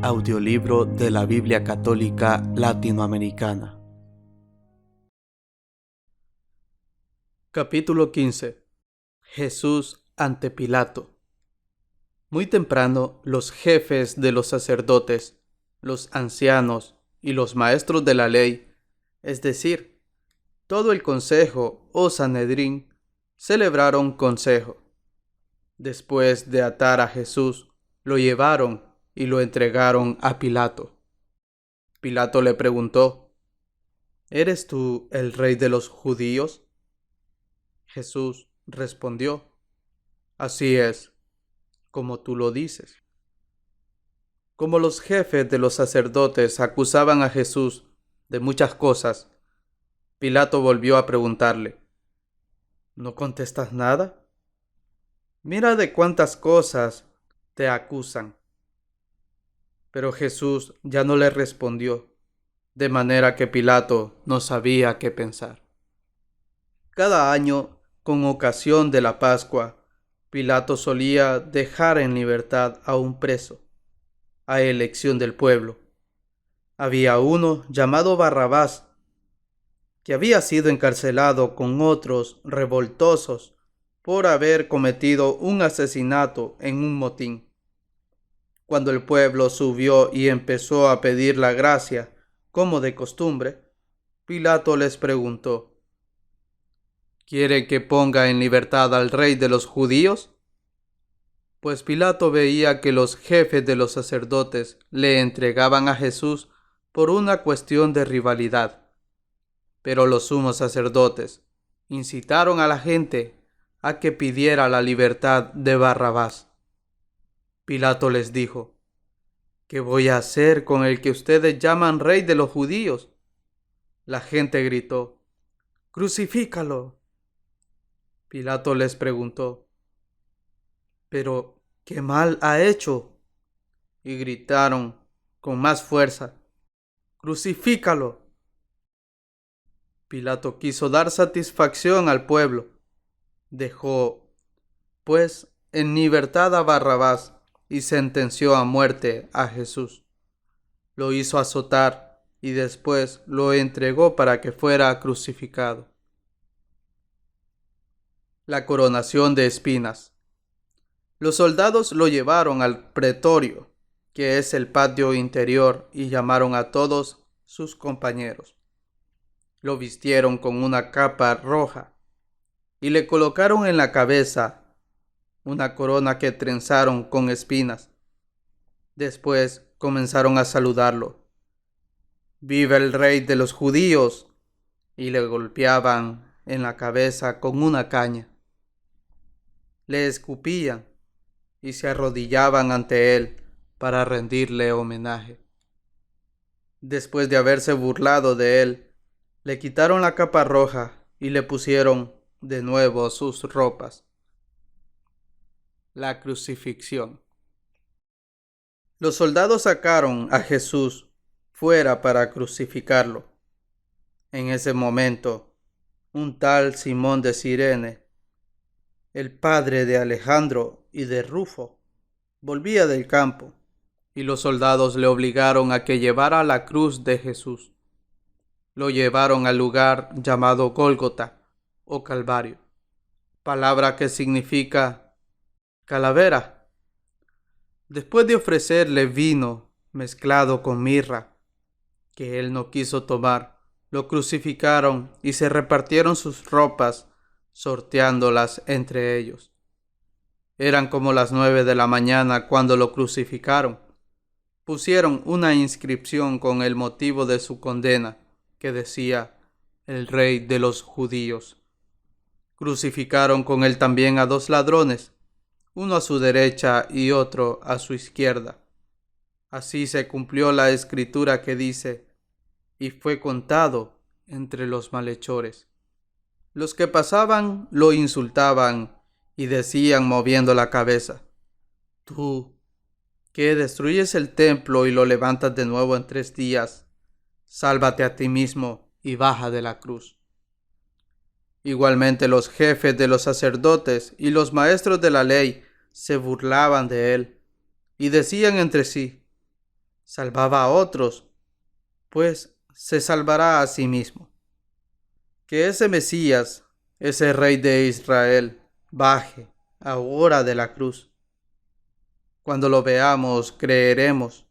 Audiolibro de la Biblia Católica Latinoamericana. Capítulo 15. Jesús ante Pilato. Muy temprano, los jefes de los sacerdotes, los ancianos y los maestros de la ley, es decir, todo el consejo o Sanedrín, celebraron consejo. Después de atar a Jesús, lo llevaron y lo entregaron a Pilato. Pilato le preguntó: ¿Eres tú el rey de los judíos? Jesús respondió: Así es, como tú lo dices. Como los jefes de los sacerdotes acusaban a Jesús de muchas cosas, Pilato volvió a preguntarle: ¿No contestas nada? Mira de cuántas cosas te acusan. Pero Jesús ya no le respondió, de manera que Pilato no sabía qué pensar. Cada año, con ocasión de la Pascua, Pilato solía dejar en libertad a un preso, a elección del pueblo. Había uno llamado Barrabás, que había sido encarcelado con otros revoltosos por haber cometido un asesinato en un motín. Cuando el pueblo subió y empezó a pedir la gracia, como de costumbre, Pilato les preguntó: ¿Quiere que ponga en libertad al rey de los judíos? Pues Pilato veía que los jefes de los sacerdotes le entregaban a Jesús por una cuestión de rivalidad. Pero los sumos sacerdotes incitaron a la gente a que pidiera la libertad de Barrabás. Pilato les dijo: ¿Qué voy a hacer con el que ustedes llaman rey de los judíos? La gente gritó: ¡Crucifícalo! Pilato les preguntó: ¿Pero qué mal ha hecho? Y gritaron con más fuerza: ¡Crucifícalo! Pilato quiso dar satisfacción al pueblo. Dejó, pues, en libertad a Barrabás y sentenció a muerte a Jesús. Lo hizo azotar y después lo entregó para que fuera crucificado. La coronación de espinas. Los soldados lo llevaron al pretorio, que es el patio interior, y llamaron a todos sus compañeros. Lo vistieron con una capa roja y le colocaron en la cabeza una corona que trenzaron con espinas. Después comenzaron a saludarlo: ¡Viva el rey de los judíos! Y le golpeaban en la cabeza con una caña. Le escupían y se arrodillaban ante él para rendirle homenaje. Después de haberse burlado de él, le quitaron la capa roja y le pusieron de nuevo sus ropas. La crucifixión. Los soldados sacaron a Jesús fuera para crucificarlo. En ese momento, un tal Simón de Cirene, el padre de Alejandro y de Rufo, volvía del campo, y los soldados le obligaron a que llevara la cruz de Jesús. Lo llevaron al lugar llamado Gólgota o Calvario, palabra que significa calavera. Después de ofrecerle vino mezclado con mirra, que él no quiso tomar, lo crucificaron y se repartieron sus ropas, sorteándolas entre ellos. Eran como las 9 de la mañana cuando lo crucificaron. Pusieron una inscripción con el motivo de su condena, que decía: el rey de los judíos. Crucificaron con él también a 2 ladrones, uno a su derecha y otro a su izquierda. Así se cumplió la escritura que dice: y fue contado entre los malhechores. Los que pasaban lo insultaban y decían, moviendo la cabeza: tú, que destruyes el templo y lo levantas de nuevo en 3 días, sálvate a ti mismo y baja de la cruz. Igualmente los jefes de los sacerdotes y los maestros de la ley se burlaban de él y decían entre sí: salvaba a otros, pues se salvará a sí mismo. Que ese Mesías, ese Rey de Israel, baje ahora de la cruz. Cuando lo veamos, creeremos.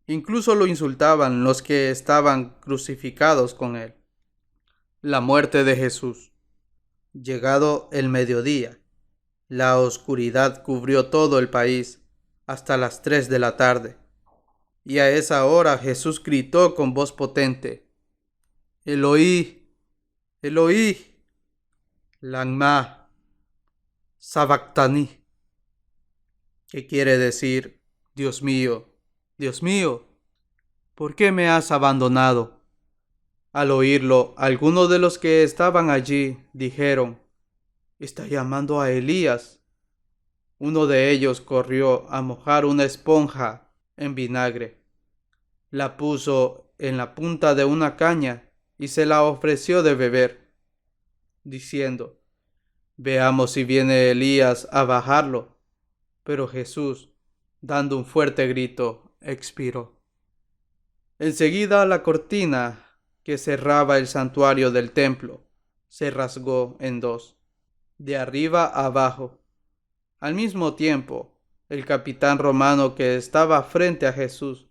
Incluso lo insultaban los que estaban crucificados con él. La muerte de Jesús. Llegado el mediodía, la oscuridad cubrió todo el país hasta las 3 de la tarde. Y a esa hora Jesús gritó con voz potente: Eloí, Eloí, lama sabactani, que quiere decir: Dios mío, ¿por qué me has abandonado? Al oírlo, algunos de los que estaban allí dijeron: está llamando a Elías. Uno de ellos corrió a mojar una esponja en vinagre, la puso en la punta de una caña y se la ofreció de beber, diciendo: veamos si viene Elías a bajarlo. Pero Jesús, dando un fuerte grito, expiró. Enseguida la cortina que cerraba el santuario del templo se rasgó en dos, de arriba a abajo. Al mismo tiempo, el capitán romano que estaba frente a Jesús,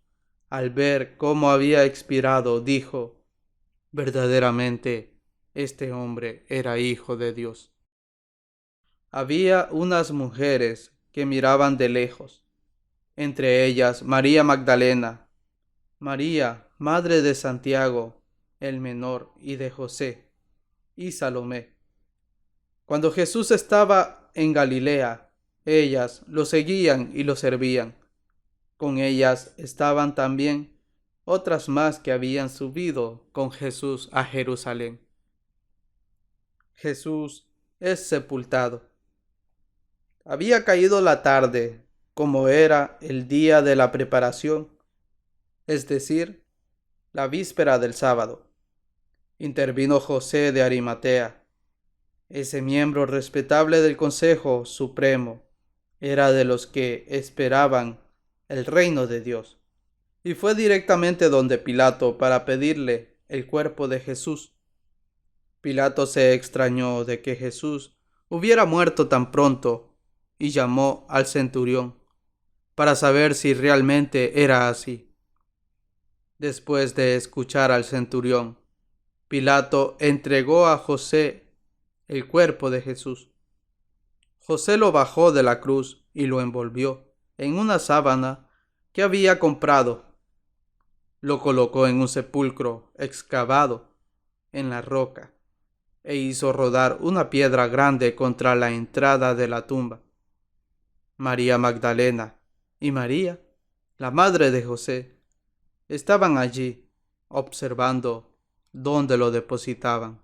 al ver cómo había expirado, dijo: verdaderamente, este hombre era hijo de Dios. Había unas mujeres que miraban de lejos, entre ellas María Magdalena, María, madre de Santiago, el menor, y de José, y Salomé. Cuando Jesús estaba en Galilea, ellas lo seguían y lo servían. Con ellas estaban también otras más que habían subido con Jesús a Jerusalén. Jesús es sepultado. Había caído la tarde, como era el día de la preparación, es decir, la víspera del sábado. Intervino José de Arimatea. Ese miembro respetable del Consejo Supremo era de los que esperaban el reino de Dios, y fue directamente donde Pilato para pedirle el cuerpo de Jesús. Pilato se extrañó de que Jesús hubiera muerto tan pronto y llamó al centurión para saber si realmente era así. Después de escuchar al centurión, Pilato entregó a José el cuerpo de Jesús. José lo bajó de la cruz y lo envolvió en una sábana que había comprado. Lo colocó en un sepulcro excavado en la roca e hizo rodar una piedra grande contra la entrada de la tumba. María Magdalena y María, la madre de José, estaban allí observando dónde lo depositaban.